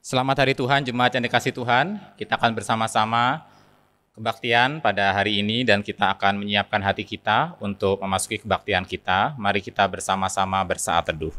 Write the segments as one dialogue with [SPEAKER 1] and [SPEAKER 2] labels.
[SPEAKER 1] Selamat Hari Tuhan, jemaat yang dikasihi Tuhan. Kita akan bersama-sama kebaktian pada hari ini dan kita akan menyiapkan hati kita untuk memasuki kebaktian kita. Mari kita bersama-sama bersaat teduh.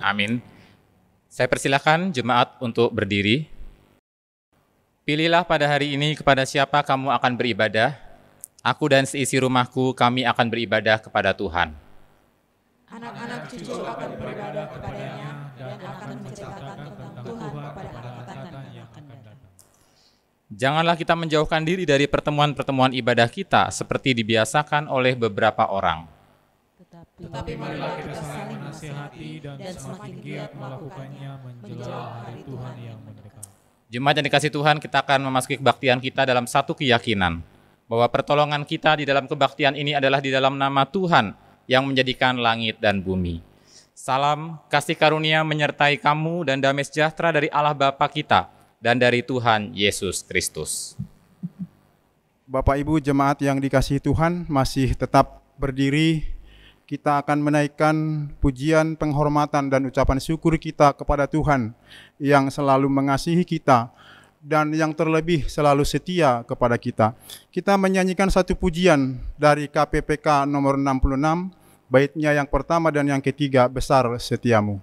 [SPEAKER 1] Amin. Saya persilakan jemaat untuk berdiri. Pilihlah pada hari ini kepada siapa kamu akan beribadah. Aku dan seisi rumahku, kami akan beribadah kepada Tuhan.
[SPEAKER 2] Anak-anak cucu akan beribadah kepadanya dan akan menceritakan tentang Tuhan kepada angkatan yang akan datang.
[SPEAKER 1] Janganlah kita menjauhkan diri dari pertemuan-pertemuan ibadah kita seperti dibiasakan oleh beberapa orang.
[SPEAKER 2] Tetapi marilah kita saling menasihati dan semakin giat melakukannya menjelang hari Tuhan yang mendekat.
[SPEAKER 1] Jemaat yang dikasihi Tuhan, kita akan memasuki kebaktian kita dalam satu keyakinan, bahwa pertolongan kita di dalam kebaktian ini adalah di dalam nama Tuhan yang menjadikan langit dan bumi. Salam, kasih karunia menyertai kamu dan damai sejahtera dari Allah Bapa kita dan dari Tuhan Yesus Kristus.
[SPEAKER 3] Bapak Ibu jemaat yang dikasihi Tuhan, masih tetap berdiri. Kita akan menaikkan pujian, penghormatan, dan ucapan syukur kita kepada Tuhan yang selalu mengasihi kita dan yang terlebih selalu setia kepada kita. Kita menyanyikan satu pujian dari KPPK nomor 66, baitnya yang pertama dan yang ketiga, Besar Setiamu.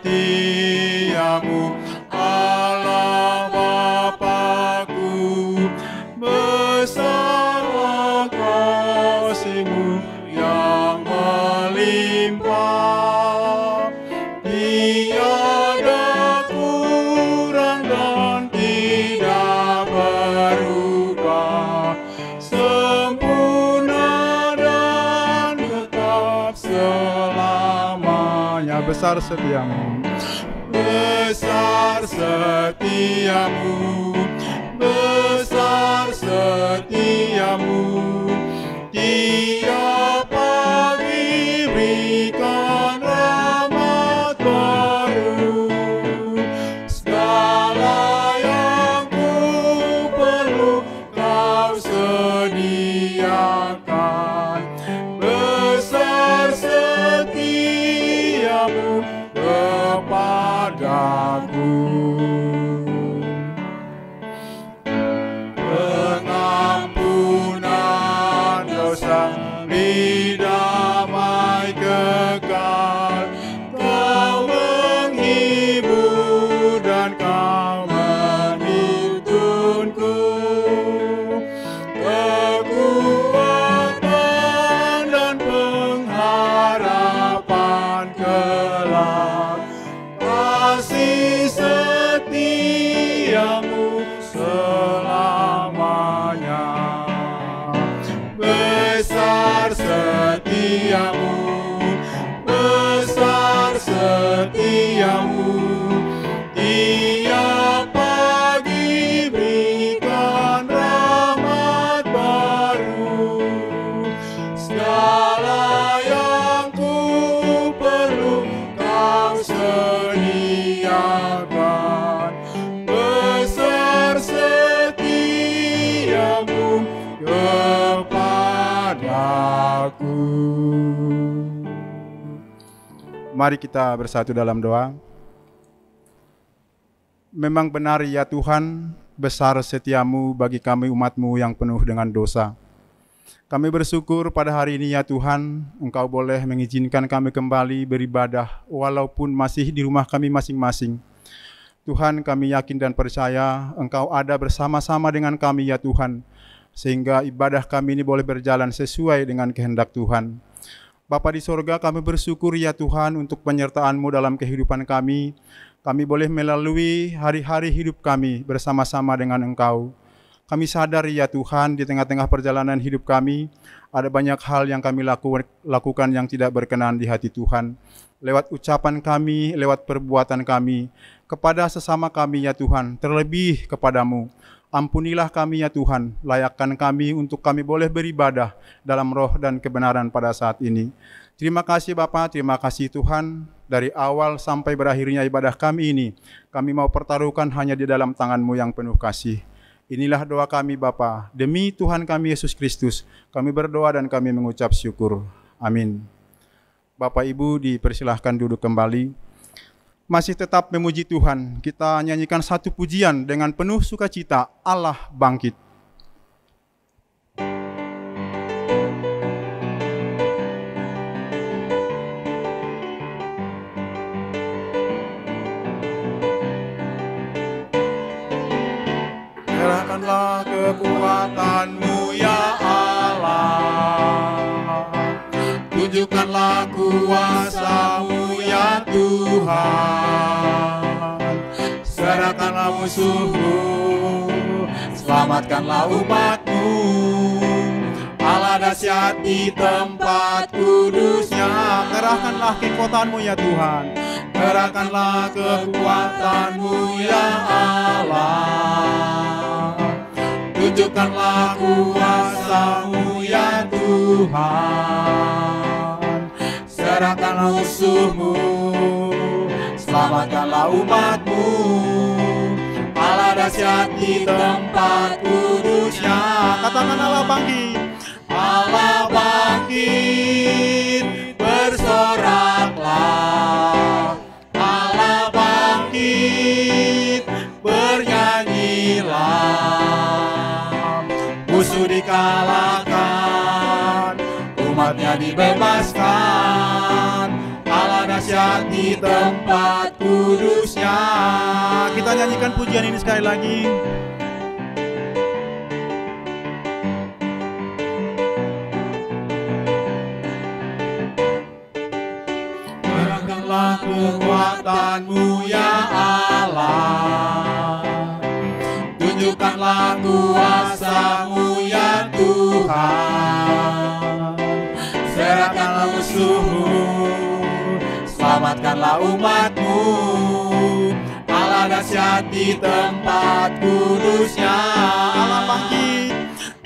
[SPEAKER 3] Setiamu Allah Bapa-Ku, besar kasih-Mu yang melimpah, tiada kurang dan tidak berubah, sempurna dan tetap selamanya. Besar setiamu, besar setiamu, besar setiamu, tiap pagi berikan rahmat baru, segala yang ku perlu kau sediakan, besar setiamu kepadaku. Pengampunan dosa, damai kekal, kau menghibur dan kau menuntunku, kekuatan dan pengharapan kelak, kasih setiamu selamanya. Besar setiamu, besar setiamu, tiap pagi berikan rahmat baru, segala yang ku perlu kau sediakan, besar setiamu kepadaku. Mari kita bersatu dalam doa. Memang benar ya Tuhan, besar setiamu bagi kami umat-Mu yang penuh dengan dosa. Kami bersyukur pada hari ini ya Tuhan, Engkau boleh mengizinkan kami kembali beribadah walaupun masih di rumah kami masing-masing. Tuhan, kami yakin dan percaya Engkau ada bersama-sama dengan kami ya Tuhan, sehingga ibadah kami ini boleh berjalan sesuai dengan kehendak Tuhan. Bapa di sorga, kami bersyukur ya Tuhan untuk penyertaan-Mu dalam kehidupan kami. Kami boleh melalui hari-hari hidup kami bersama-sama dengan Engkau. Kami sadar ya Tuhan, di tengah-tengah perjalanan hidup kami, ada banyak hal yang kami lakukan yang tidak berkenan di hati Tuhan. Lewat ucapan kami, lewat perbuatan kami, kepada sesama kami ya Tuhan, terlebih kepadamu. Ampunilah kami ya Tuhan, layakkan kami untuk kami boleh beribadah dalam roh dan kebenaran pada saat ini. Terima kasih Bapa, terima kasih Tuhan, dari awal sampai berakhirnya ibadah kami ini, kami mau pertaruhkan hanya di dalam tangan-Mu yang penuh kasih. Inilah doa kami Bapa, demi Tuhan kami Yesus Kristus, kami berdoa dan kami mengucap syukur. Amin. Bapak Ibu dipersilahkan duduk kembali. Masih tetap memuji Tuhan, kita nyanyikan satu pujian dengan penuh sukacita, Allah bangkit. Serahkanlah kekuatan-Mu ya Allah, tunjukkanlah kuasa-Mu ya Tuhan. Serahkanlah musuh-Mu, selamatkanlah umat-Mu, Allah dahsyat di tempat kudus-Nya. Kerahkanlah kekuatan-Mu ya Tuhan, kerahkanlah kekuatan-Mu ya Allah, tunjukkanlah kuasa-Mu ya Tuhan. Serahkanlah musuh-Mu, selamatkanlah umat-Mu, Allah dahsyat di tempat kudus-Nya. Katakan Allah bangkit. Allah bangkit, bersoraklah. Allah bangkit, bernyanyilah. Musuh dikalahkan, umat-Nya dibebaskan, Allah dahsyat di tempat kudus-Nya. Kita nyanyikan pujian ini sekali lagi. Kerahkanlah kekuatan-Mu ya Allah, tunjukkanlah kuasa-Mu ya Tuhan. Serahkanlah musuh-Mu, selamatkanlah umat-Mu, Allah dahsyat di tempat kudus-Nya. Allah bangkit,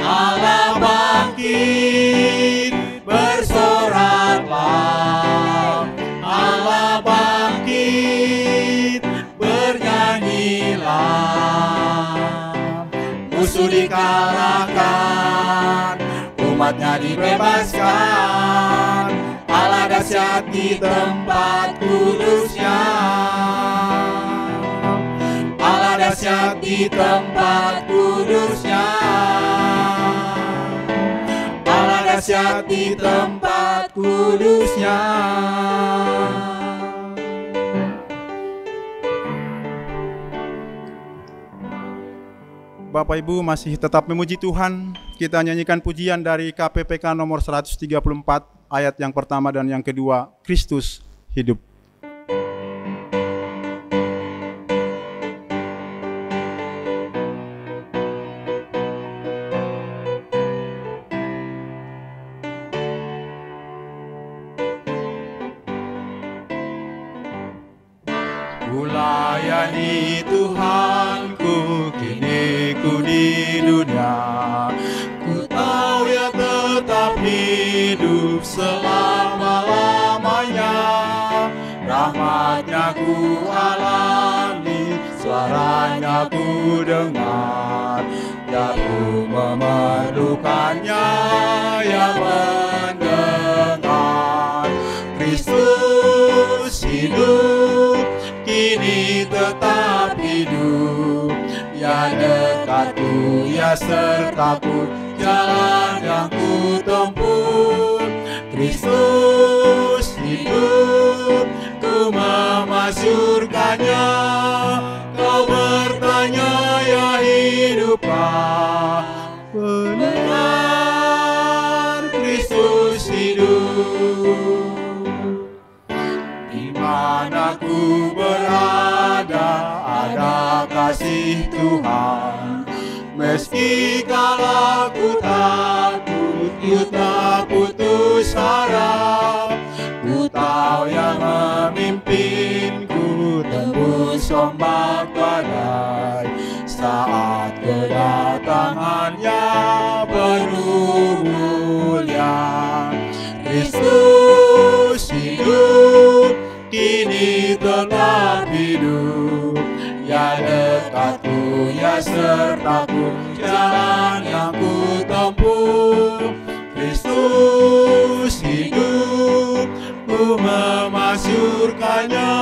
[SPEAKER 3] Allah bangkit, bersoraklah. Allah bangkit, bernyanyilah. Musuh dikalahkan, umat-Nya dibebaskan, Allah dahsyat di tempat kudus-Nya. Allah dahsyat di tempat kudus-Nya. Allah dahsyat di tempat kudus-Nya. Bapak Ibu masih tetap memuji Tuhan. Kita nyanyikan pujian dari KPPK nomor 134 ayat yang pertama dan yang kedua, Kristus hidup. Kulayani Tuhanku, kini ku di dunia. Ku tahu Ia tetap hidup selama-lamanya. Rahmat-Nya ku alami, suara-Nya ku dengar. Ya ku memerlukannya, Ya mendengar. Kristus hidup, kini tetap hidup, Ya dekatku, ya sertaku, jalan yang ku tempuh. Kristus hidup, ku memasyurkannya. Kau bertanya, ya hidupkah? Benar, Kristus hidup. Di mana ku berada, ada kasih Tuhan. Meski kala ku takut, ku tak putus harap. Ku tahu yang memimpinku tembus ombak badai. Saat kedatangannya penuh mulia. Kristus hidup, kini tetap hidup. Ya dekatku, ya sertaku, jalan yang ku tempuh. Kristus hidup, ku memasyurkannya.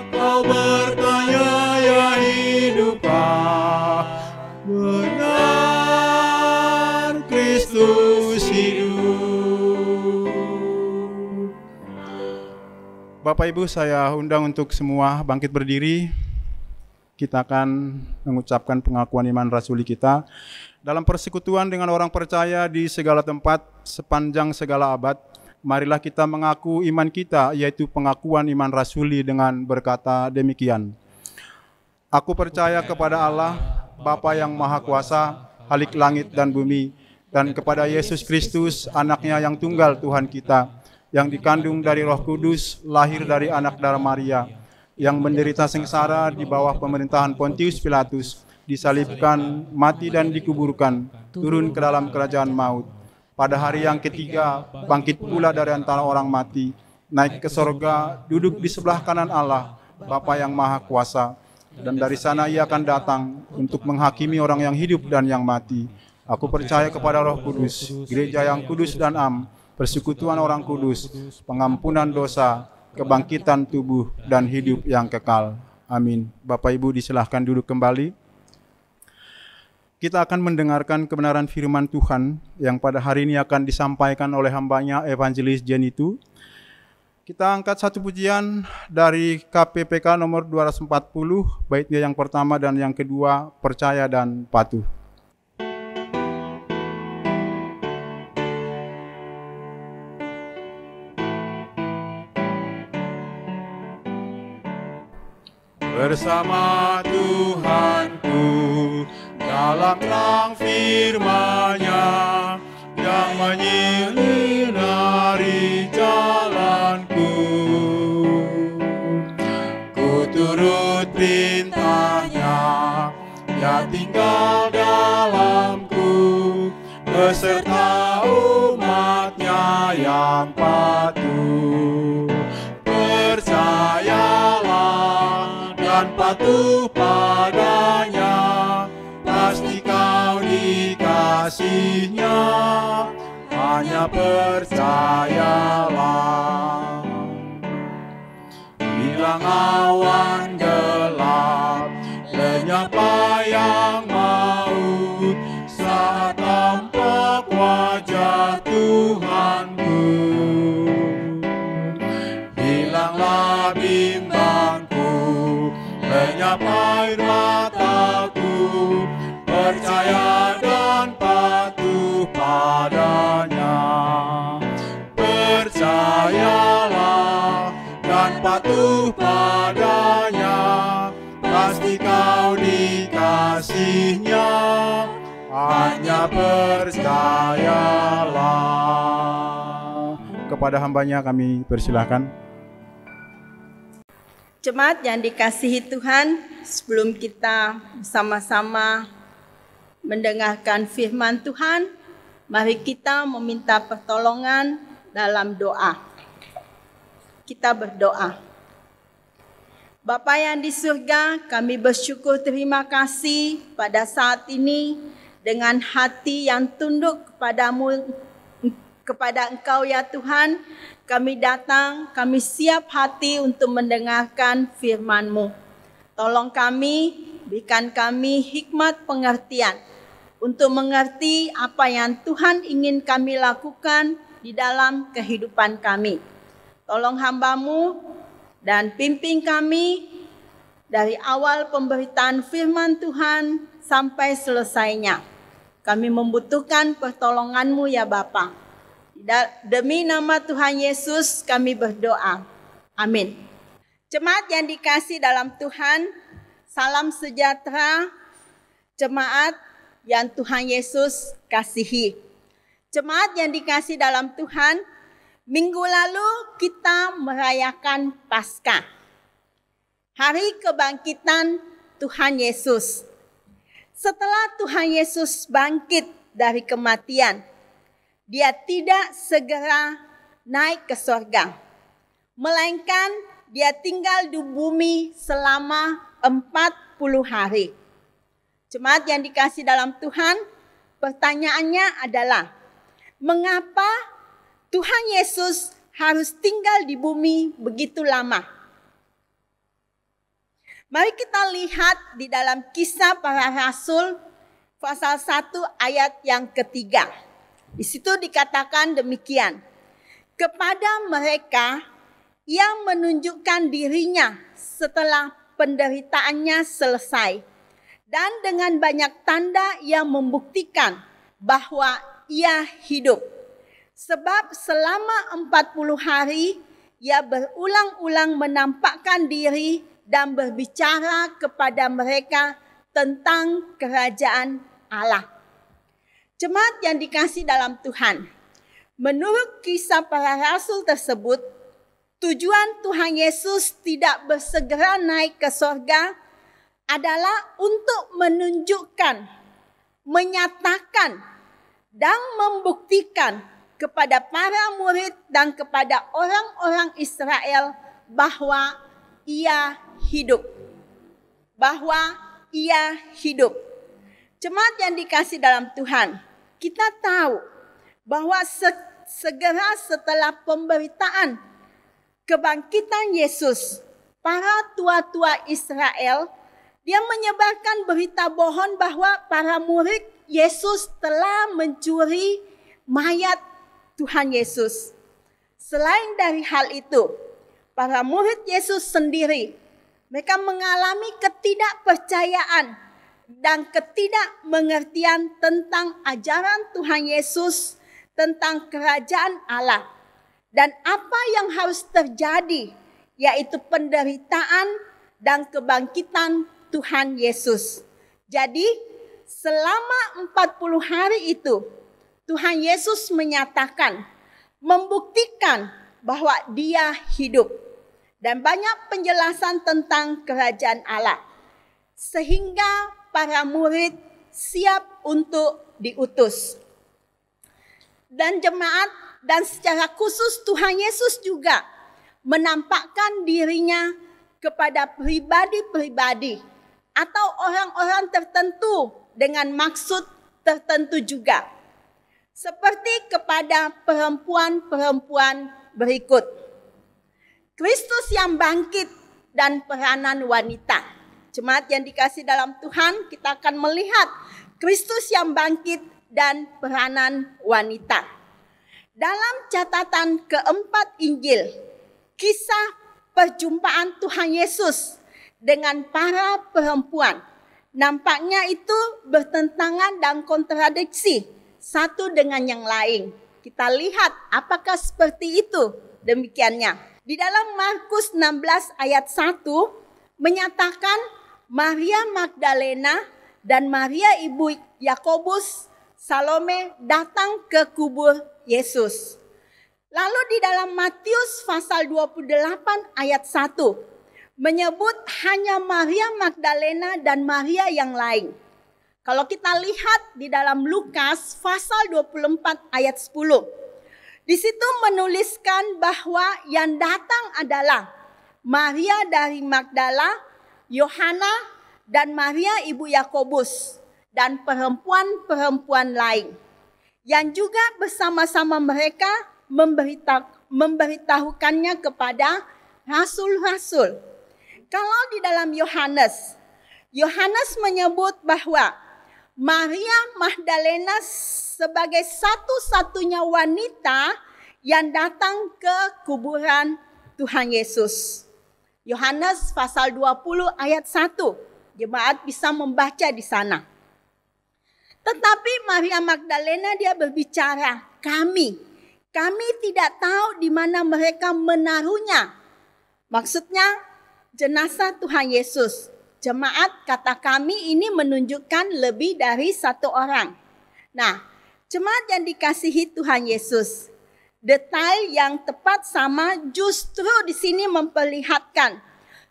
[SPEAKER 3] Kau bertanya, ya hidupkah? Benar, Kristus hidup. Bapak Ibu, saya undang untuk semua bangkit berdiri. Kita akan mengucapkan pengakuan iman rasuli kita dalam persekutuan dengan orang percaya di segala tempat sepanjang segala abad. Marilah kita mengaku iman kita, yaitu pengakuan iman rasuli dengan berkata demikian. Aku percaya kepada Allah, Bapa yang Maha Kuasa, Khalik langit dan bumi, dan kepada Yesus Kristus, anaknya yang tunggal Tuhan kita, yang dikandung dari Roh Kudus, lahir dari anak darah Maria, yang menderita sengsara di bawah pemerintahan Pontius Pilatus, disalibkan, mati dan dikuburkan, turun ke dalam kerajaan maut. Pada hari yang ketiga, bangkit pula dari antara orang mati, naik ke sorga, duduk di sebelah kanan Allah, Bapa yang Maha Kuasa, dan dari sana ia akan datang untuk menghakimi orang yang hidup dan yang mati. Aku percaya kepada Roh Kudus, gereja yang kudus dan am, persekutuan orang kudus, pengampunan dosa, kebangkitan tubuh, dan hidup yang kekal. Amin. Bapak Ibu disilahkan duduk kembali. Kita akan mendengarkan kebenaran firman Tuhan yang pada hari ini akan disampaikan oleh hambanya Evangelis Jenitu. Kita angkat satu pujian dari KPPK nomor 240, baitnya yang pertama dan yang kedua, percaya dan patuh. Bersama Tuhanku dalam terang firman-Nya yang menyinari jalanku. Ku turut perintah-Nya, ya tinggal dalamku, beserta umat-Nya yang patuh. Percayalah dan patuh padanya, pasti kau dikasih-Nya, hanya percayalah. Bilang awan gelap, lenyap bayang maut, saat tampak wajah Tuhanku. Hilanglah bimbangku, lenyap air mataku, percaya dan patuh padanya. Percayalah dan patuh padanya, pasti kau dikasih-Nya, hanya percayalah. Kepada hambanya kami persilahkan.
[SPEAKER 4] Jemaat yang dikasihi Tuhan, sebelum kita bersama-sama mendengarkan firman Tuhan, mari kita meminta pertolongan dalam doa. Kita berdoa. Bapa yang di surga, kami bersyukur terima kasih pada saat ini dengan hati yang tunduk kepadamu, kepada Engkau ya Tuhan. Kami datang, kami siap hati untuk mendengarkan firman-Mu. Tolong kami berikan kami hikmat pengertian untuk mengerti apa yang Tuhan ingin kami lakukan di dalam kehidupan kami. Tolong hamba-Mu dan pimpin kami dari awal pemberitaan firman Tuhan sampai selesainya. Kami membutuhkan pertolongan-Mu ya Bapa. Demi nama Tuhan Yesus kami berdoa. Amin. Jemaat yang dikasihi dalam Tuhan, salam sejahtera jemaat yang Tuhan Yesus kasihi. Jemaat yang dikasihi dalam Tuhan, minggu lalu kita merayakan Paskah, hari kebangkitan Tuhan Yesus. Setelah Tuhan Yesus bangkit dari kematian, Dia tidak segera naik ke sorga, melainkan Dia tinggal di bumi selama 40 hari. Jemaat yang dikasihi dalam Tuhan, pertanyaannya adalah, mengapa Tuhan Yesus harus tinggal di bumi begitu lama? Mari kita lihat di dalam Kisah Para Rasul pasal 1 ayat yang ketiga. Di situ dikatakan demikian. Kepada mereka Ia menunjukkan dirinya setelah penderitaannya selesai. Dan dengan banyak tanda Ia membuktikan bahwa Ia hidup. Sebab selama 40 hari Ia berulang-ulang menampakkan diri dan berbicara kepada mereka tentang kerajaan Allah. Jemaat yang dikasihi dalam Tuhan, menurut Kisah Para Rasul tersebut, tujuan Tuhan Yesus tidak bersegera naik ke sorga adalah untuk menunjukkan, menyatakan, dan membuktikan kepada para murid dan kepada orang-orang Israel bahwa Ia hidup. Bahwa Ia hidup. Jemaat yang dikasihi dalam Tuhan, kita tahu bahwa segera setelah pemberitaan kebangkitan Yesus, para tua-tua Israel, dia menyebarkan berita bohong bahwa para murid Yesus telah mencuri mayat Tuhan Yesus. Selain dari hal itu, para murid Yesus sendiri, mereka mengalami ketidakpercayaan dan ketidakmengertian tentang ajaran Tuhan Yesus, tentang kerajaan Allah. Dan apa yang harus terjadi, yaitu penderitaan dan kebangkitan Tuhan Yesus. Jadi, selama 40 hari itu, Tuhan Yesus menyatakan, membuktikan bahwa Dia hidup. Dan banyak penjelasan tentang kerajaan Allah. Sehingga para murid siap untuk diutus. Dan jemaat dan secara khusus Tuhan Yesus juga menampakkan dirinya kepada pribadi-pribadi atau orang-orang tertentu dengan maksud tertentu juga. Seperti kepada perempuan-perempuan berikut. Kristus yang bangkit dan peranan wanita. Jemaat yang dikasihi dalam Tuhan, kita akan melihat Kristus yang bangkit dan peranan wanita. Dalam catatan keempat Injil, kisah perjumpaan Tuhan Yesus dengan para perempuan, nampaknya itu bertentangan dan kontradiksi satu dengan yang lain. Kita lihat apakah seperti itu demikiannya. Di dalam Markus 16 ayat 1 menyatakan Maria Magdalena dan Maria ibu Yakobus, Salome datang ke kubur Yesus. Lalu di dalam Matius pasal 28 ayat 1 menyebut hanya Maria Magdalena dan Maria yang lain. Kalau kita lihat di dalam Lukas pasal 24 ayat 10, di situ menuliskan bahwa yang datang adalah Maria dari Magdala, Yohana, dan Maria ibu Yakobus, dan perempuan-perempuan lain. Yang juga bersama-sama mereka memberitahukannya kepada rasul-rasul. Kalau di dalam Yohanes, Yohanes menyebut bahwa Maria Magdalena sebagai satu-satunya wanita yang datang ke kuburan Tuhan Yesus. Yohanes pasal 20 ayat 1. Jemaat bisa membaca di sana. Tetapi Maria Magdalena dia berbicara, kami tidak tahu di mana mereka menaruhnya. Maksudnya jenazah Tuhan Yesus. Jemaat, kata kami ini menunjukkan lebih dari satu orang. Nah, jemaat yang dikasihi Tuhan Yesus, detail yang tepat sama justru di sini memperlihatkan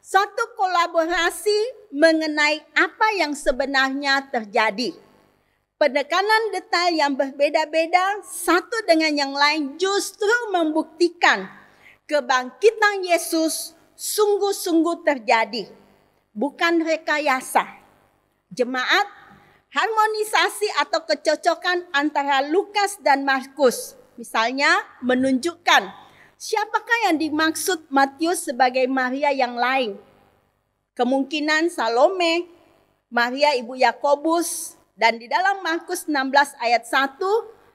[SPEAKER 4] suatu kolaborasi mengenai apa yang sebenarnya terjadi. Penekanan detail yang berbeda-beda satu dengan yang lain justru membuktikan kebangkitan Yesus sungguh-sungguh terjadi, bukan rekayasa. Jemaat, harmonisasi atau kecocokan antara Lukas dan Markus misalnya menunjukkan siapakah yang dimaksud Matius sebagai Maria yang lain. Kemungkinan Salome, Maria ibu Yakobus, dan di dalam Markus 16 ayat 1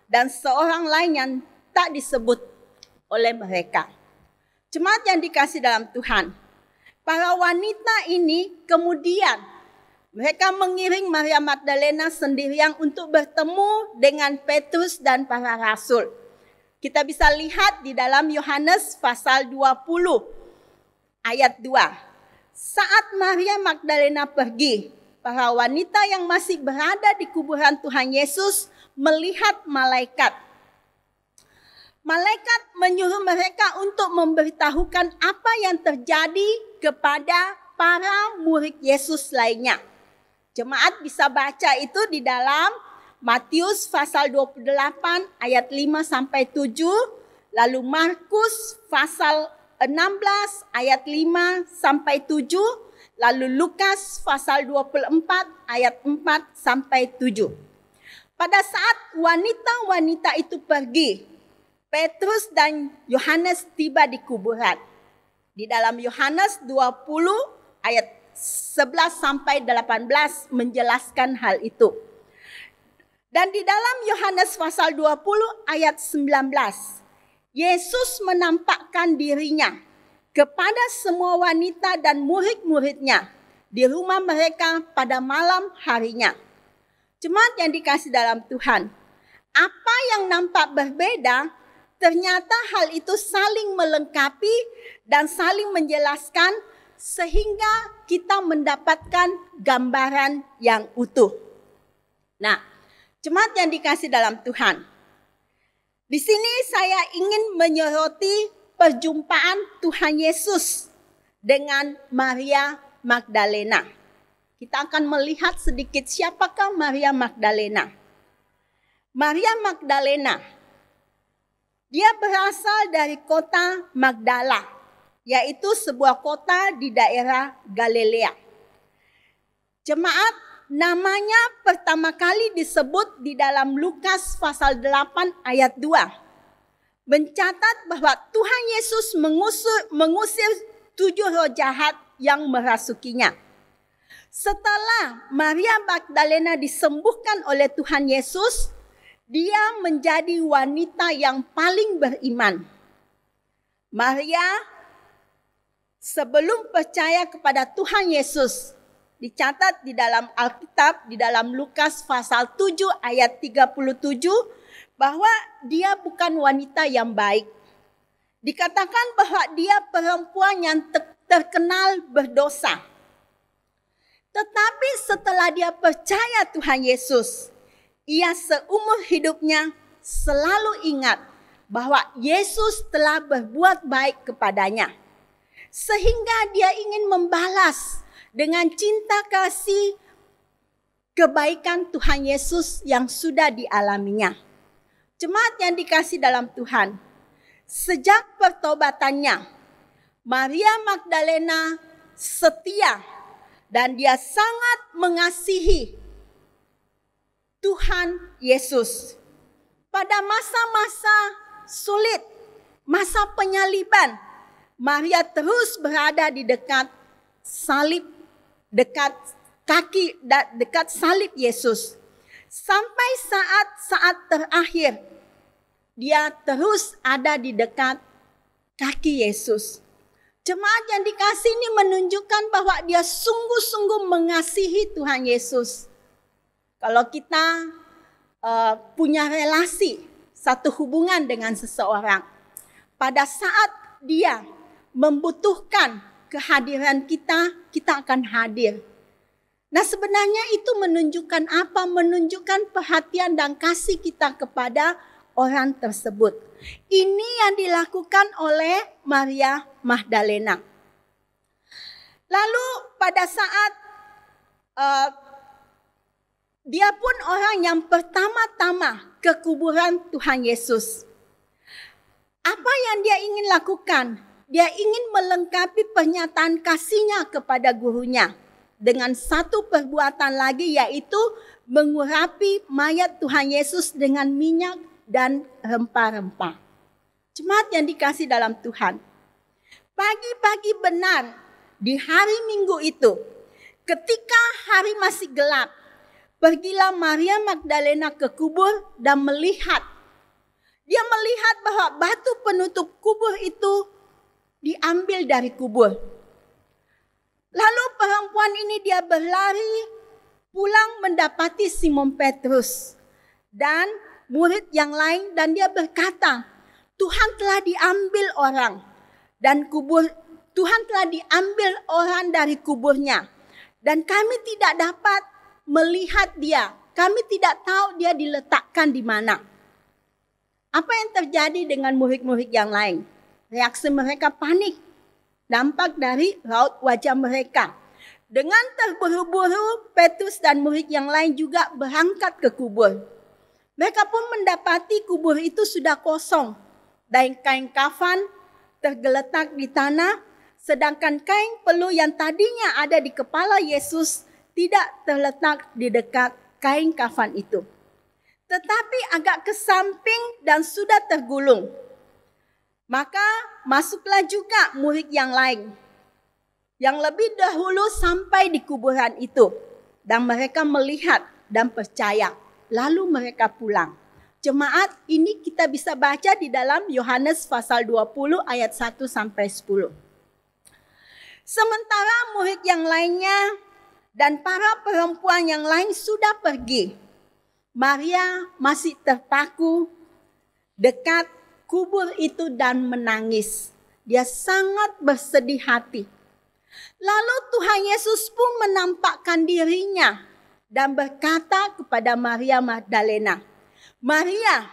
[SPEAKER 4] dan seorang lain yang tak disebut oleh mereka. Jemaat yang dikasih dalam Tuhan, para wanita ini kemudian mereka mengiring Maria Magdalena sendirian untuk bertemu dengan Petrus dan para rasul. Kita bisa lihat di dalam Yohanes pasal 20 ayat 2. Saat Maria Magdalena pergi, para wanita yang masih berada di kuburan Tuhan Yesus melihat malaikat. Malaikat menyuruh mereka untuk memberitahukan apa yang terjadi kepada para murid Yesus lainnya. Jemaat bisa baca itu di dalam Matius pasal 28 ayat 5 sampai 7, lalu Markus pasal 16 ayat 5 sampai 7, lalu Lukas pasal 24 ayat 4 sampai 7. Pada saat wanita-wanita itu pergi, Petrus dan Yohanes tiba di kuburan. Di dalam Yohanes 20 ayat 11 sampai 18 menjelaskan hal itu. Dan di dalam Yohanes pasal 20 ayat 19, Yesus menampakkan dirinya kepada semua wanita dan murid-muridnya di rumah mereka pada malam harinya. Jemaat yang dikasih dalam Tuhan, apa yang nampak berbeda, ternyata hal itu saling melengkapi dan saling menjelaskan sehingga kita mendapatkan gambaran yang utuh. Nah, jemaat yang dikasih dalam Tuhan, di sini saya ingin menyoroti perjumpaan Tuhan Yesus dengan Maria Magdalena. Kita akan melihat sedikit siapakah Maria Magdalena. Maria Magdalena, dia berasal dari kota Magdala, yaitu sebuah kota di daerah Galilea. Jemaat, namanya pertama kali disebut di dalam Lukas pasal 8 ayat 2. Mencatat bahwa Tuhan Yesus mengusir 7 roh jahat yang merasukinya. Setelah Maria Magdalena disembuhkan oleh Tuhan Yesus, dia menjadi wanita yang paling beriman. Maria sebelum percaya kepada Tuhan Yesus, dicatat di dalam Alkitab, di dalam Lukas pasal 7 ayat 37, bahwa dia bukan wanita yang baik. Dikatakan bahwa dia perempuan yang terkenal berdosa. Tetapi setelah dia percaya Tuhan Yesus, ia seumur hidupnya selalu ingat bahwa Yesus telah berbuat baik kepadanya. Sehingga dia ingin membalas dengan cinta kasih kebaikan Tuhan Yesus yang sudah dialaminya. Jemaat yang dikasih dalam Tuhan, sejak pertobatannya, Maria Magdalena setia dan dia sangat mengasihi Tuhan Yesus. Pada masa-masa sulit, masa penyaliban, Maria terus berada di dekat salib, dekat kaki dekat salib Yesus. Sampai saat terakhir, dia terus ada di dekat kaki Yesus. Jemaat yang dikasihi ini menunjukkan bahwa dia sungguh-sungguh mengasihi Tuhan Yesus. Kalau kita punya relasi, satu hubungan dengan seseorang, pada saat dia membutuhkan kehadiran kita, kita akan hadir. Nah, sebenarnya itu menunjukkan apa? Menunjukkan perhatian dan kasih kita kepada orang tersebut. Ini yang dilakukan oleh Maria Magdalena. Lalu pada saat dia pun orang yang pertama-tama ke kuburan Tuhan Yesus. Apa yang dia ingin lakukan? Dia ingin melengkapi pernyataan kasihnya kepada gurunya dengan satu perbuatan lagi, yaitu mengurapi mayat Tuhan Yesus dengan minyak dan rempah-rempah. Jemaat yang dikasihi dalam Tuhan, pagi-pagi benar di hari Minggu itu, ketika hari masih gelap, pergilah Maria Magdalena ke kubur dan melihat. Dia melihat bahwa batu penutup kubur itu diambil dari kubur. Lalu perempuan ini dia berlari pulang mendapati Simon Petrus dan murid yang lain, dan dia berkata, Tuhan telah diambil orang dan Tuhan telah diambil orang dari kuburnya, dan kami tidak dapat melihat dia. Kami tidak tahu dia diletakkan di mana. Apa yang terjadi dengan murid-murid yang lain? Reaksi mereka panik. Dampak dari raut wajah mereka. Dengan terburu-buru, Petrus dan murid yang lain juga berangkat ke kubur. Mereka pun mendapati kubur itu sudah kosong. Dan kain kafan tergeletak di tanah, sedangkan kain peluh yang tadinya ada di kepala Yesus tidak terletak di dekat kain kafan itu, tetapi agak ke samping dan sudah tergulung. Maka masuklah juga murid yang lain, yang lebih dahulu sampai di kuburan itu, dan mereka melihat dan percaya. Lalu mereka pulang. Jemaat, ini kita bisa baca di dalam Yohanes pasal 20 ayat 1 sampai 10. Sementara murid yang lainnya dan para perempuan yang lain sudah pergi, Maria masih terpaku dekat kubur itu dan menangis. Dia sangat bersedih hati. Lalu Tuhan Yesus pun menampakkan dirinya dan berkata kepada Maria Magdalena, Maria.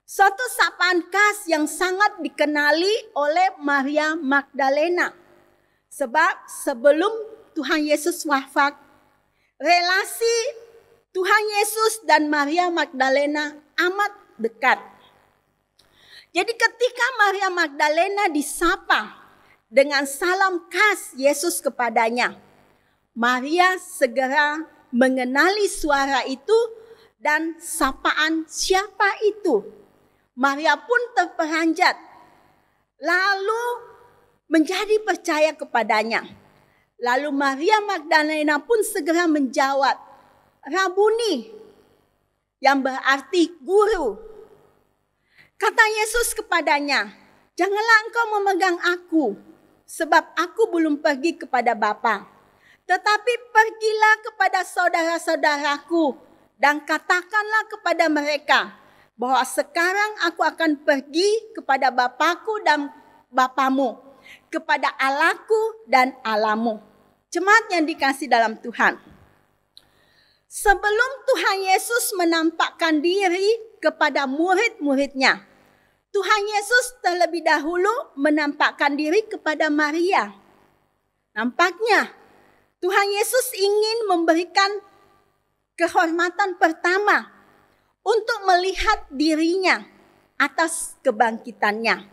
[SPEAKER 4] Suatu sapaan khas yang sangat dikenali oleh Maria Magdalena. Sebab sebelum Tuhan Yesus wafat, relasi Tuhan Yesus dan Maria Magdalena amat dekat. Jadi ketika Maria Magdalena disapa dengan salam khas Yesus kepadanya, Maria segera mengenali suara itu dan sapaan siapa itu. Maria pun terperanjat, lalu menjadi percaya kepadanya. Lalu Maria Magdalena pun segera menjawab, Rabuni, yang berarti guru. Kata Yesus kepadanya, janganlah engkau memegang aku, sebab aku belum pergi kepada Bapa. Tetapi pergilah kepada saudara-saudaraku dan katakanlah kepada mereka bahwa sekarang aku akan pergi kepada Bapakku dan Bapamu, kepada Allahku dan Allahmu. Jemaat yang dikasihi dalam Tuhan. Sebelum Tuhan Yesus menampakkan diri kepada murid-muridnya, Tuhan Yesus terlebih dahulu menampakkan diri kepada Maria. Nampaknya Tuhan Yesus ingin memberikan kehormatan pertama untuk melihat dirinya atas kebangkitannya.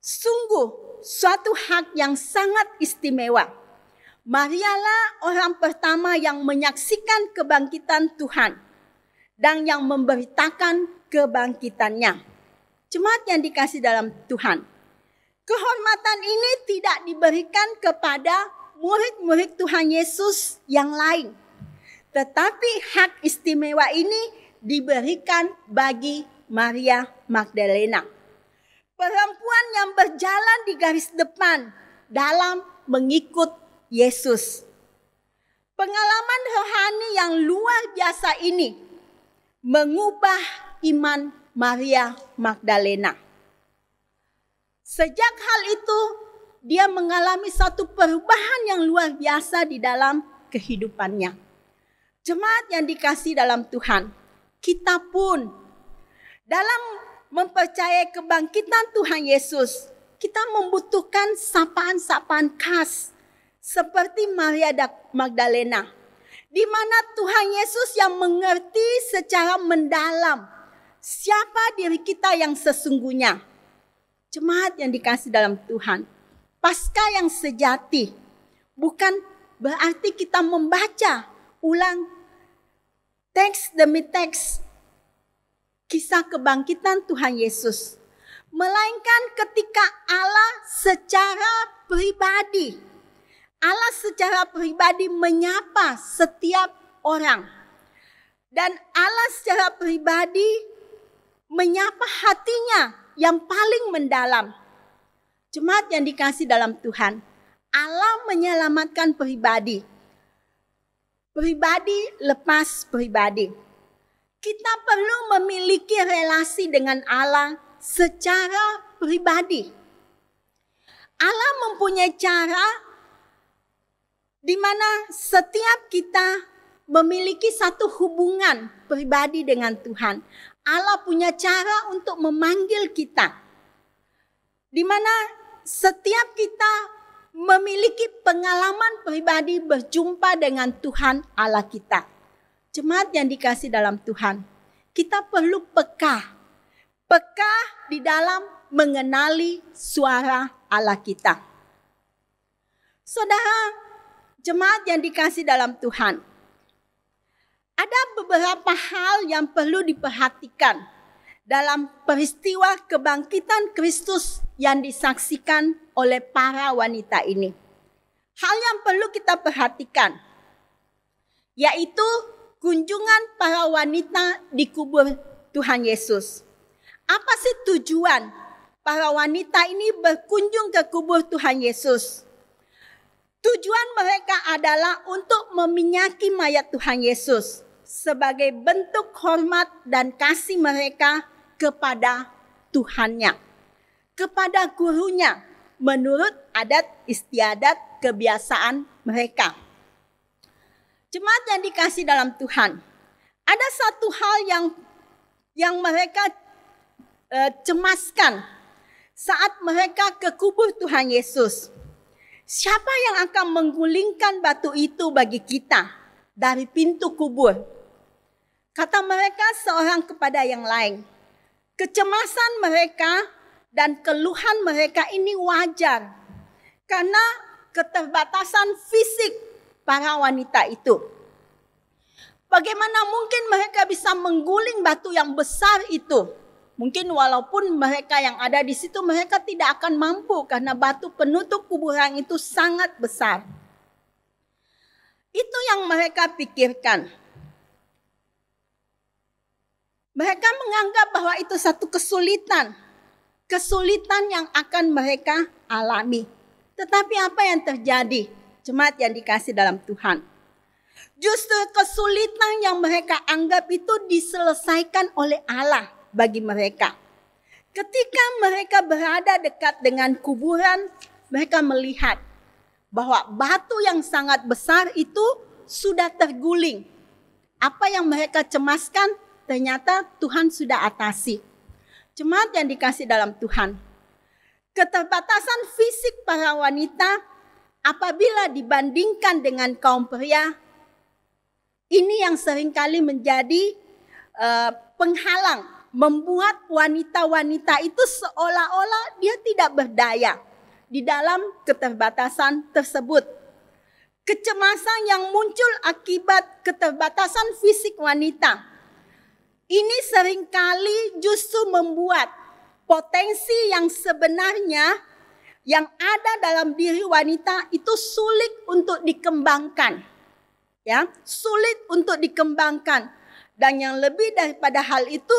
[SPEAKER 4] Sungguh suatu hak yang sangat istimewa. Marialah orang pertama yang menyaksikan kebangkitan Tuhan dan yang memberitakan kebangkitannya. Jemaat yang dikasihi dalam Tuhan, kehormatan ini tidak diberikan kepada murid-murid Tuhan Yesus yang lain. Tetapi hak istimewa ini diberikan bagi Maria Magdalena, perempuan yang berjalan di garis depan dalam mengikut Yesus. Pengalaman rohani yang luar biasa ini mengubah iman Maria Magdalena. Sejak hal itu, dia mengalami satu perubahan yang luar biasa di dalam kehidupannya. Jemaat yang dikasihi dalam Tuhan, kita pun dalam mempercayai kebangkitan Tuhan Yesus, kita membutuhkan sapaan-sapaan khas seperti Maria Magdalena, di mana Tuhan Yesus yang mengerti secara mendalam siapa diri kita yang sesungguhnya. Jemaat yang dikasihi dalam Tuhan, Paskah yang sejati bukan berarti kita membaca ulang teks demi teks kisah kebangkitan Tuhan Yesus, melainkan ketika Allah secara pribadi menyapa setiap orang, dan Allah secara pribadi menyapa hatinya yang paling mendalam. Jemaat yang dikasihi dalam Tuhan, Allah menyelamatkan pribadi lepas pribadi. Kita perlu memiliki relasi dengan Allah secara pribadi. Allah mempunyai cara di mana setiap kita memiliki satu hubungan pribadi dengan Tuhan. Allah punya cara untuk memanggil kita, di mana setiap kita memiliki pengalaman pribadi berjumpa dengan Tuhan Allah kita. Jemaat yang dikasihi dalam Tuhan, kita perlu peka di dalam mengenali suara Allah kita. Saudara, jemaat yang dikasihi dalam Tuhan, ada beberapa hal yang perlu diperhatikan dalam peristiwa kebangkitan Kristus yang disaksikan oleh para wanita ini. Hal yang perlu kita perhatikan yaitu kunjungan para wanita di kubur Tuhan Yesus. Apa sih tujuan para wanita ini berkunjung ke kubur Tuhan Yesus? Tujuan mereka adalah untuk meminyaki mayat Tuhan Yesus sebagai bentuk hormat dan kasih mereka kepada Tuhannya, kepada gurunya, menurut adat istiadat kebiasaan mereka. Jemaat yang dikasihi dalam Tuhan, ada satu hal yang mereka cemaskan saat mereka ke kubur Tuhan Yesus. Siapa yang akan menggulingkan batu itu bagi kita dari pintu kubur? Kata mereka seorang kepada yang lain. Kecemasan mereka dan keluhan mereka ini wajar karena keterbatasan fisik para wanita itu. Bagaimana mungkin mereka bisa mengguling batu yang besar itu? Mungkin walaupun mereka yang ada di situ mereka tidak akan mampu karena batu penutup kuburan itu sangat besar. Itu yang mereka pikirkan. Mereka menganggap bahwa itu satu kesulitan yang akan mereka alami. Tetapi apa yang terjadi? Jemaat yang dikasihi dalam Tuhan, justru kesulitan yang mereka anggap itu diselesaikan oleh Allah bagi mereka. Ketika mereka berada dekat dengan kuburan, mereka melihat bahwa batu yang sangat besar itu sudah terguling. Apa yang mereka cemaskan, ternyata Tuhan sudah atasi. Jemaat yang dikasihi dalam Tuhan, keterbatasan fisik para wanita apabila dibandingkan dengan kaum pria, ini yang seringkali menjadi penghalang, membuat wanita-wanita itu seolah-olah dia tidak berdaya di dalam keterbatasan tersebut. Kecemasan yang muncul akibat keterbatasan fisik wanita ini seringkali justru membuat potensi yang sebenarnya yang ada dalam diri wanita itu sulit untuk dikembangkan. Ya, sulit untuk dikembangkan. Dan yang lebih daripada hal itu,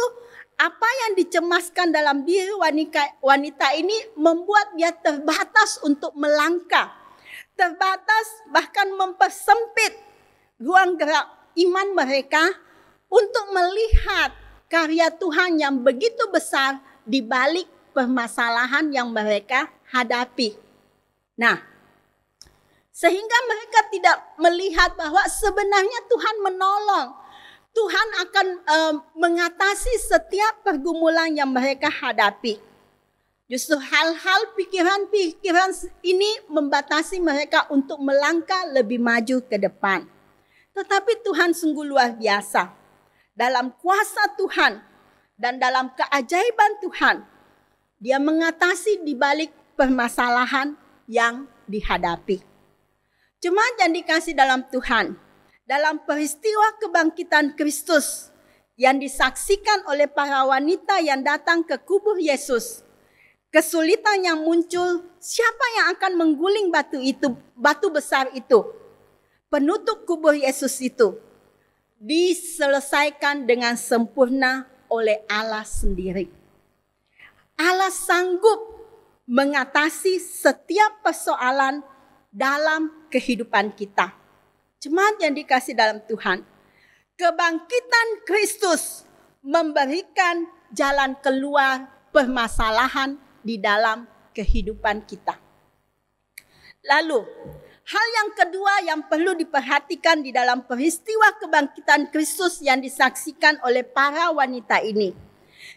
[SPEAKER 4] apa yang dicemaskan dalam diri wanita ini membuat dia terbatas untuk melangkah. Terbatas bahkan mempersempit ruang gerak iman mereka untuk melihat karya Tuhan yang begitu besar di balik permasalahan yang mereka hadapi. Nah, sehingga mereka tidak melihat bahwa sebenarnya Tuhan menolong. Tuhan akan mengatasi setiap pergumulan yang mereka hadapi. Justru hal-hal pikiran-pikiran ini membatasi mereka untuk melangkah lebih maju ke depan. Tetapi Tuhan sungguh luar biasa. Dalam kuasa Tuhan dan dalam keajaiban Tuhan, Dia mengatasi di balik permasalahan yang dihadapi. Jemaat yang dikasihi dalam Tuhan, dalam peristiwa kebangkitan Kristus yang disaksikan oleh para wanita yang datang ke kubur Yesus, kesulitan yang muncul, siapa yang akan mengguling batu besar itu, penutup kubur Yesus itu, diselesaikan dengan sempurna oleh Allah sendiri. Allah sanggup mengatasi setiap persoalan dalam kehidupan kita. Jemaat yang dikasihi dalam Tuhan, kebangkitan Kristus memberikan jalan keluar permasalahan di dalam kehidupan kita. Lalu, hal yang kedua yang perlu diperhatikan di dalam peristiwa kebangkitan Kristus yang disaksikan oleh para wanita ini,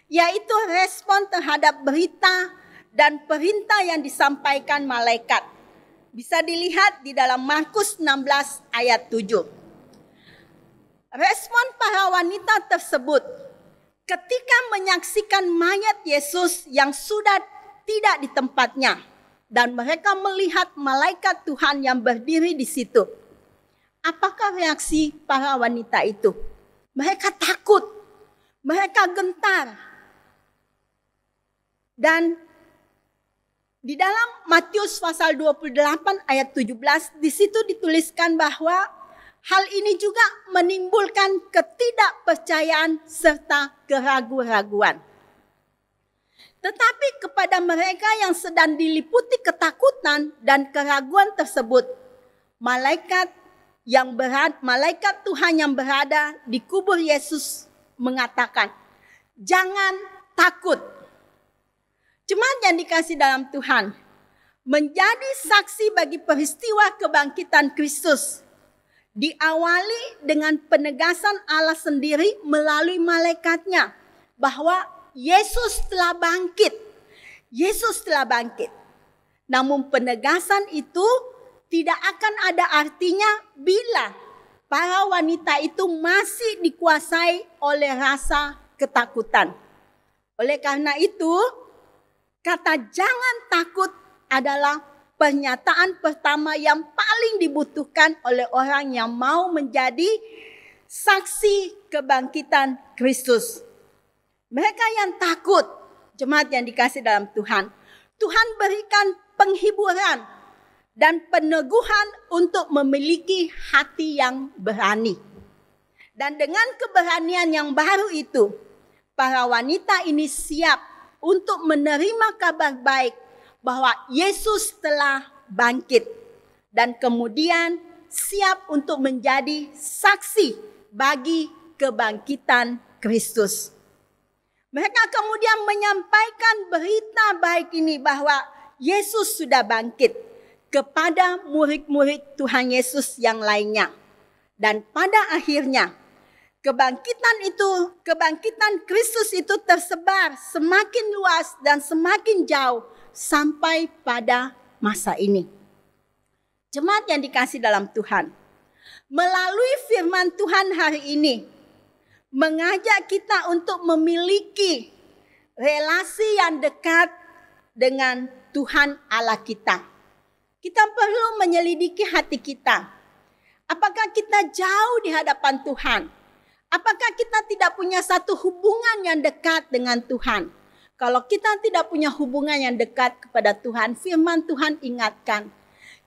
[SPEAKER 4] yaitu respon terhadap berita dan perintah yang disampaikan malaikat. Bisa dilihat di dalam Markus 16 ayat 7. Respon para wanita tersebut ketika menyaksikan mayat Yesus yang sudah tidak di tempatnya dan mereka melihat malaikat Tuhan yang berdiri di situ. Apakah reaksi para wanita itu? Mereka takut, mereka gentar. Dan di dalam Matius pasal 28 ayat 17, di situ dituliskan bahwa hal ini juga menimbulkan ketidakpercayaan serta keraguan-raguan. Tetapi kepada mereka yang sedang diliputi ketakutan dan keraguan tersebut, malaikat Tuhan yang berada di kubur Yesus mengatakan, "Jangan takut." Jemaat yang dikasihi dalam Tuhan, menjadi saksi bagi peristiwa kebangkitan Kristus diawali dengan penegasan Allah sendiri melalui malaikatnya bahwa Yesus telah bangkit. Yesus telah bangkit. Namun penegasan itu tidak akan ada artinya bila para wanita itu masih dikuasai oleh rasa ketakutan. Oleh karena itu, kata jangan takut adalah pernyataan pertama yang paling dibutuhkan oleh orang yang mau menjadi saksi kebangkitan Kristus. Mereka yang takut, jemaat yang dikasihi dalam Tuhan, Tuhan berikan penghiburan dan peneguhan untuk memiliki hati yang berani. Dan dengan keberanian yang baru itu, para wanita ini siap untuk menerima kabar baik bahwa Yesus telah bangkit. Dan kemudian siap untuk menjadi saksi bagi kebangkitan Kristus. Mereka kemudian menyampaikan berita baik ini bahwa Yesus sudah bangkit kepada murid-murid Tuhan Yesus yang lainnya. Dan pada akhirnya kebangkitan Kristus itu tersebar semakin luas dan semakin jauh sampai pada masa ini. Jemaat yang dikasihi dalam Tuhan, melalui firman Tuhan hari ini, mengajak kita untuk memiliki relasi yang dekat dengan Tuhan Allah kita. Kita perlu menyelidiki hati kita. Apakah kita jauh di hadapan Tuhan? Apakah kita tidak punya satu hubungan yang dekat dengan Tuhan? Kalau kita tidak punya hubungan yang dekat kepada Tuhan, firman Tuhan ingatkan,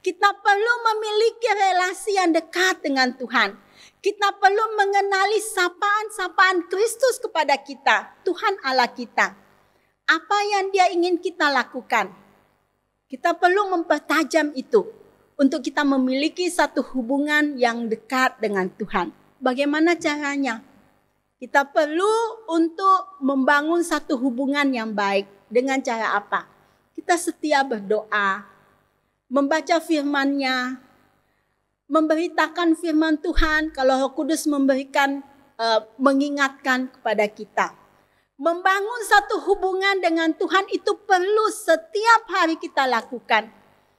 [SPEAKER 4] kita perlu memiliki relasi yang dekat dengan Tuhan. Kita perlu mengenali sapaan-sapaan Kristus kepada kita, Tuhan Allah kita. Apa yang Dia ingin kita lakukan? Kita perlu mempertajam itu untuk kita memiliki satu hubungan yang dekat dengan Tuhan. Bagaimana caranya? Kita perlu untuk membangun satu hubungan yang baik. Dengan cara apa? Kita setia berdoa, membaca firman-Nya, memberitakan firman Tuhan kalau Roh Kudus mengingatkan kepada kita. Membangun satu hubungan dengan Tuhan itu perlu setiap hari kita lakukan.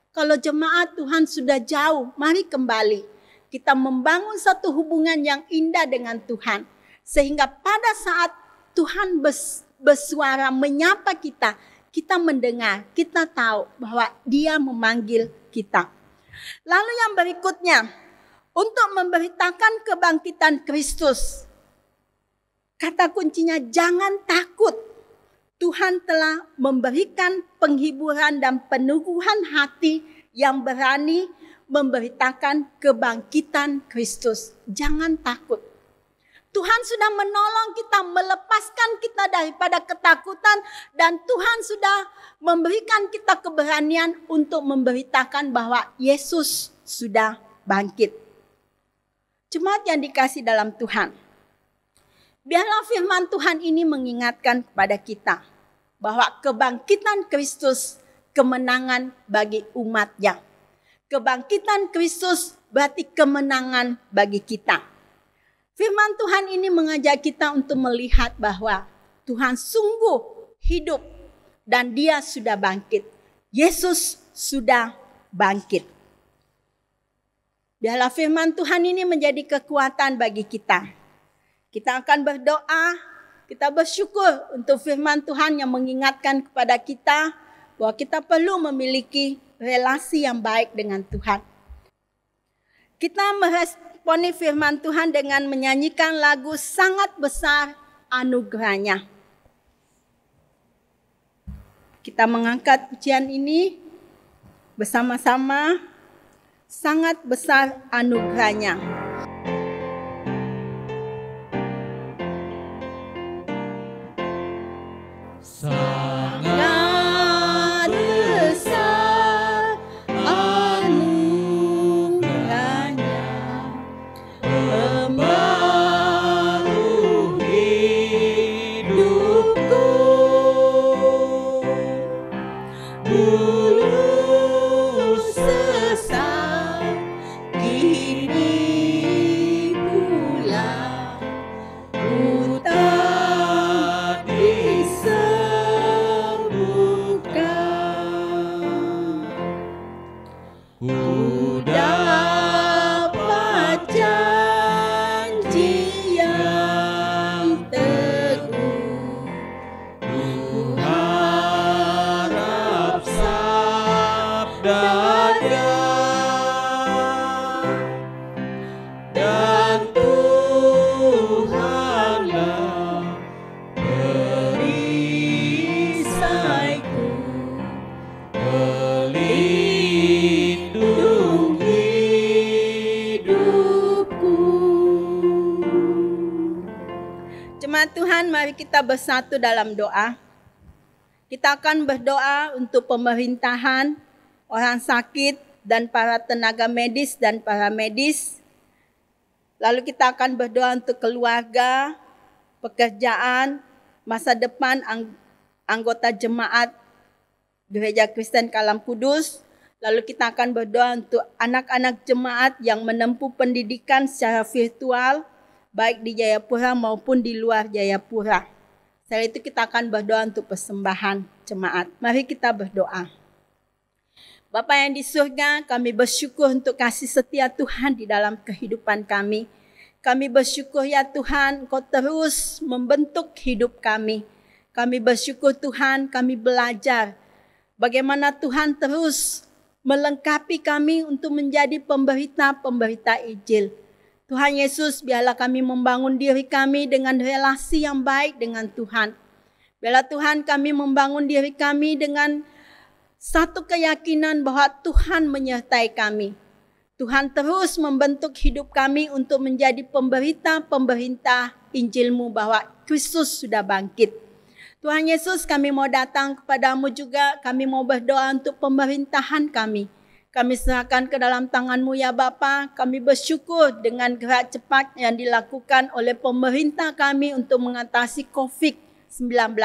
[SPEAKER 4] Kalau jemaat Tuhan sudah jauh, mari kembali. Kita membangun satu hubungan yang indah dengan Tuhan. Sehingga pada saat Tuhan bersuara menyapa kita, kita mendengar, kita tahu bahwa Dia memanggil kita. Lalu yang berikutnya, untuk memberitakan kebangkitan Kristus. Kata kuncinya, jangan takut. Tuhan telah memberikan penghiburan dan peneguhan hati yang berani memberitakan kebangkitan Kristus. Jangan takut. Tuhan sudah menolong kita, melepaskan kita daripada ketakutan, dan Tuhan sudah memberikan kita keberanian untuk memberitakan bahwa Yesus sudah bangkit. Jemaat yang dikasihi dalam Tuhan, biarlah firman Tuhan ini mengingatkan kepada kita bahwa kebangkitan Kristus kemenangan bagi umat-Nya. Kebangkitan Kristus berarti kemenangan bagi kita. Firman Tuhan ini mengajak kita untuk melihat bahwa Tuhan sungguh hidup dan Dia sudah bangkit. Yesus sudah bangkit. Biarlah firman Tuhan ini menjadi kekuatan bagi kita. Kita akan berdoa, kita bersyukur untuk firman Tuhan yang mengingatkan kepada kita bahwa kita perlu memiliki relasi yang baik dengan Tuhan. Kita meresponi firman Tuhan dengan menyanyikan lagu Sangat Besar Anugerahnya. Kita mengangkat pujian ini bersama-sama. Sangat besar anugerahnya. Sangat besar anugerahnya, membaru hidupku. Dulu sesat, kini pula ku tak disembuhkan. Ku dapat janji yang teguh, ku harap sabda-Nya, dan Tuhanlah perisaiku, pelindung hidupku. Jemaat Tuhan, mari kita bersatu dalam doa. Kita akan berdoa untuk pemerintahan, orang sakit, dan para tenaga medis dan paramedis. Lalu kita akan berdoa untuk keluarga, pekerjaan, masa depan anggota jemaat Gereja Kristen Kalam Kudus. Lalu kita akan berdoa untuk anak-anak jemaat yang menempuh pendidikan secara virtual, baik di Jayapura maupun di luar Jayapura. Setelah itu kita akan berdoa untuk persembahan jemaat. Mari kita berdoa. Bapa yang di surga, kami bersyukur untuk kasih setia Tuhan di dalam kehidupan kami. Kami bersyukur ya Tuhan, Engkau terus membentuk hidup kami. Kami bersyukur Tuhan, kami belajar bagaimana Tuhan terus melengkapi kami untuk menjadi pemberita-pemberita Injil. Tuhan Yesus, biarlah kami membangun diri kami dengan relasi yang baik dengan Tuhan. Biarlah Tuhan kami membangun diri kami dengan satu keyakinan bahwa Tuhan menyertai kami. Tuhan terus membentuk hidup kami untuk menjadi pemberita Injil-Mu bahwa Kristus sudah bangkit. Tuhan Yesus, kami mau datang kepadamu juga, kami mau berdoa untuk pemerintahan kami. Kami serahkan ke dalam tangan-Mu ya Bapa. Kami bersyukur dengan gerak cepat yang dilakukan oleh pemerintah kami untuk mengatasi COVID-19.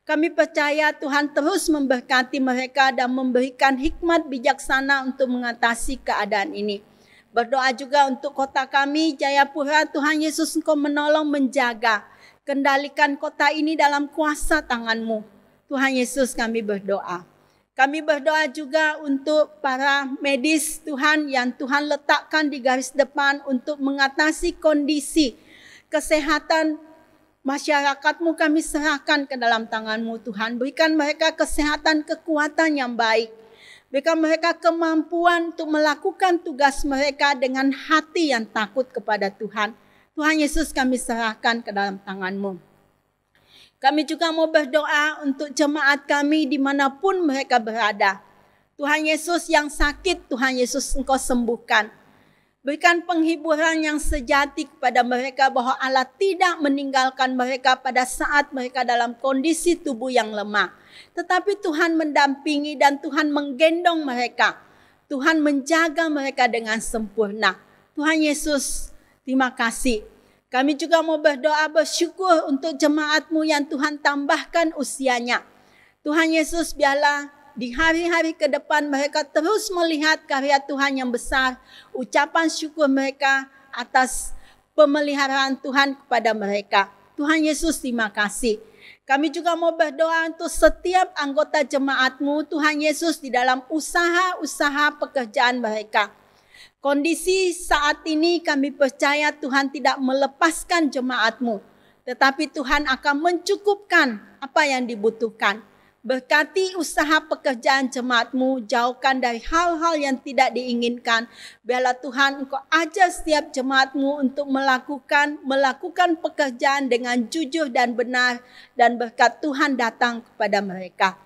[SPEAKER 4] Kami percaya Tuhan terus memberkati mereka dan memberikan hikmat bijaksana untuk mengatasi keadaan ini. Berdoa juga untuk kota kami, Jayapura. Tuhan Yesus, Engkau menolong menjaga. Kendalikan kota ini dalam kuasa tangan-Mu. Tuhan Yesus, kami berdoa. Kami berdoa juga untuk para medis Tuhan yang Tuhan letakkan di garis depan untuk mengatasi kondisi kesehatan masyarakat-Mu. Kami serahkan ke dalam tangan-Mu Tuhan. Berikan mereka kesehatan, kekuatan yang baik. Berikan mereka kemampuan untuk melakukan tugas mereka dengan hati yang takut kepada Tuhan. Tuhan Yesus, kami serahkan ke dalam tangan-Mu. Kami juga mau berdoa untuk jemaat kami dimanapun mereka berada. Tuhan Yesus, yang sakit, Tuhan Yesus Engkau sembuhkan. Berikan penghiburan yang sejati kepada mereka bahwa Allah tidak meninggalkan mereka pada saat mereka dalam kondisi tubuh yang lemah. Tetapi Tuhan mendampingi dan Tuhan menggendong mereka. Tuhan menjaga mereka dengan sempurna. Tuhan Yesus, terima kasih. Kami juga mau berdoa bersyukur untuk jemaat-Mu yang Tuhan tambahkan usianya. Tuhan Yesus, biarlah di hari-hari ke depan mereka terus melihat karya Tuhan yang besar. Ucapan syukur mereka atas pemeliharaan Tuhan kepada mereka. Tuhan Yesus, terima kasih. Kami juga mau berdoa untuk setiap anggota jemaat-Mu, Tuhan Yesus, di dalam usaha-usaha pekerjaan mereka. Kondisi saat ini kami percaya Tuhan tidak melepaskan jemaat-Mu, tetapi Tuhan akan mencukupkan apa yang dibutuhkan. Berkati usaha pekerjaan jemaat-Mu, jauhkan dari hal-hal yang tidak diinginkan. Biarlah Tuhan Engkau ajar setiap jemaat-Mu untuk melakukan pekerjaan dengan jujur dan benar, dan berkat Tuhan datang kepada mereka.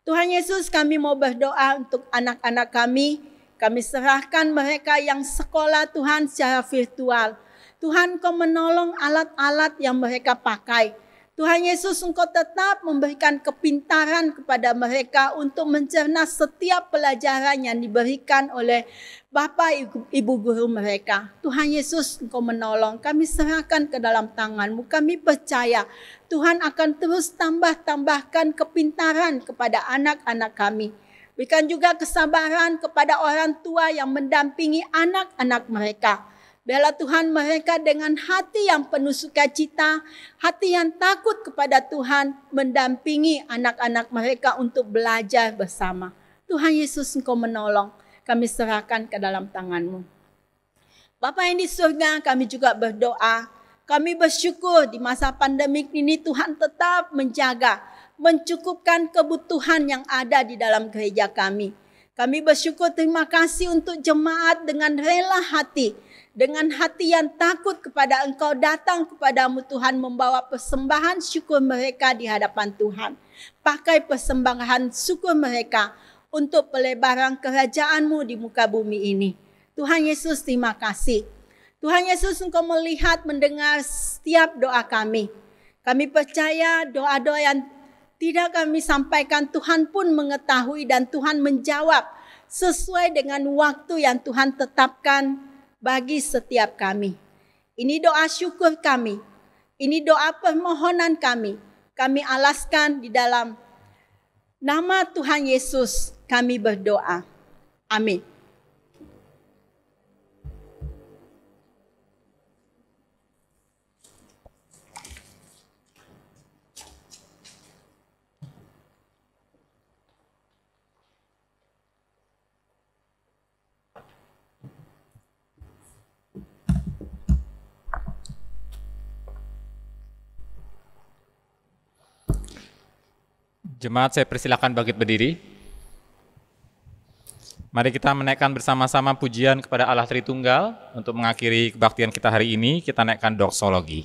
[SPEAKER 4] Tuhan Yesus, kami mau berdoa untuk anak-anak kami. Kami serahkan mereka yang sekolah Tuhan secara virtual. Tuhan, Engkau menolong alat-alat yang mereka pakai. Tuhan Yesus, Engkau tetap memberikan kepintaran kepada mereka untuk mencerna setiap pelajaran yang diberikan oleh Bapa Ibu guru mereka. Tuhan Yesus, Engkau menolong. Kami serahkan ke dalam tangan-Mu. Kami percaya Tuhan akan terus tambahkan kepintaran kepada anak-anak kami. Berikan juga kesabaran kepada orang tua yang mendampingi anak-anak mereka. Biarlah Tuhan mereka dengan hati yang penuh sukacita, hati yang takut kepada Tuhan, mendampingi anak-anak mereka untuk belajar bersama. Tuhan Yesus, Engkau menolong. Kami serahkan ke dalam tangan-Mu. Bapa yang di surga, kami juga berdoa. Kami bersyukur di masa pandemik ini Tuhan tetap menjaga, mencukupkan kebutuhan yang ada di dalam gereja kami. Kami bersyukur, terima kasih untuk jemaat dengan rela hati, dengan hati yang takut kepada Engkau datang kepadamu Tuhan, membawa persembahan syukur mereka di hadapan Tuhan. Pakai persembahan syukur mereka untuk pelebaran kerajaan-Mu di muka bumi ini. Tuhan Yesus, terima kasih. Tuhan Yesus, Engkau melihat, mendengar setiap doa kami. Kami percaya doa-doa yang tidak kami sampaikan, Tuhan pun mengetahui dan Tuhan menjawab sesuai dengan waktu yang Tuhan tetapkan bagi setiap kami. Ini doa syukur kami. Ini doa permohonan kami. Kami alaskan di dalam nama Tuhan Yesus kami berdoa. Amin.
[SPEAKER 1] Jemaat, saya persilakan bangkit berdiri. Mari kita menaikkan bersama-sama pujian kepada Allah Tritunggal. Untuk mengakhiri kebaktian kita hari ini, kita naikkan doksologi.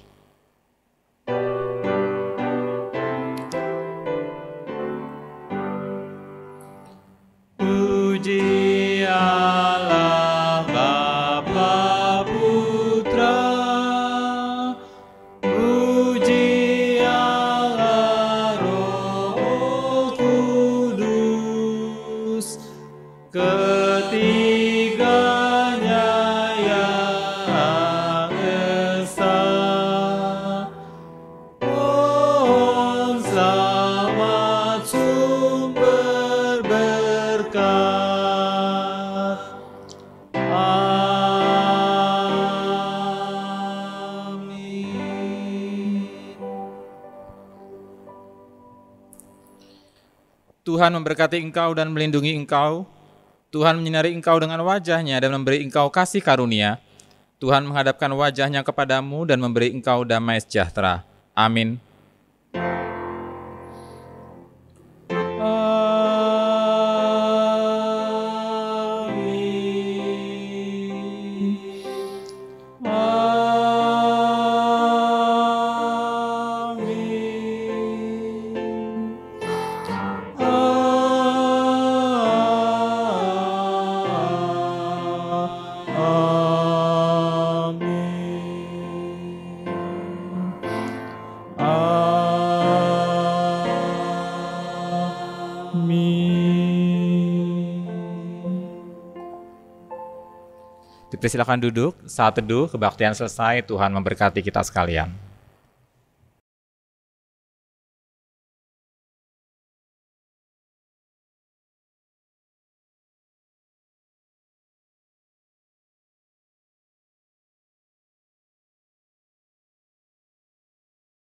[SPEAKER 1] Tuhan memberkati engkau dan melindungi engkau. Tuhan menyinari engkau dengan wajah-Nya dan memberi engkau kasih karunia. Tuhan menghadapkan wajah-Nya kepadamu dan memberi engkau damai sejahtera. Amin. Silakan duduk, saat teduh kebaktian selesai, Tuhan memberkati kita sekalian.